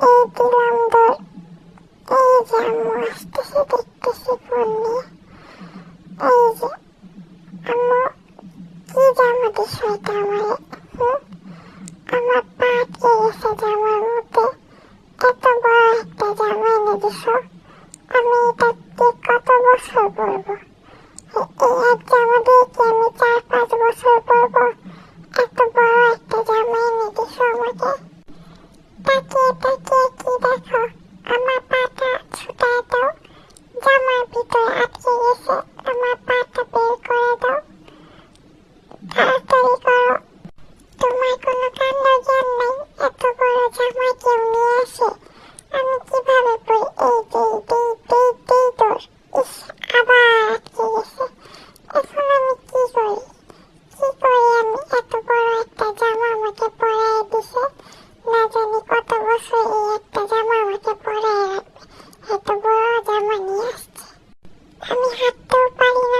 এই দিলাম দৌড়। এই যে আম্মু আসতেছে দেখতেছি ফোন নিয়ে। এই যে আম্মু কি জামা দিছো এটা আমারে? আমার পা আটকে গেছে জামার মধ্যে। এত বড় একটা জামা এনে দিছো, আমি এটা দিয়ে কত বছর পরবো? এই এক জামা দিয়ে কি আমি 4-5 বছর পরবো? এত বড় একটা জামা এনে দিছো আমাকে। তাকিয়ে তাকিয়ে কি দেখো? আমার পাটা ছুটায় দাও, জামার ভিতরে আটকে গেছে, আমার পাটা বের করে দাও, তাড়াতাড়ি করো। তোমার কোনো কাণ্ড জ্ঞান নাই, এত বড় জামা কেউ নিয়ে আসে? আমি কিভাবে পরি? এই দৌড়। ইস, আবার আটকে গেছে। এখন আমি কি করি? আমি? এত বড় একটা জামা আমাকে পরায় দিছে, না জানি কত বছর এই একটা জামা আমাকে পরায় রাখবে। এত বড় জামা নিয়ে আসছে, আমি হাঁটতেও পারি না,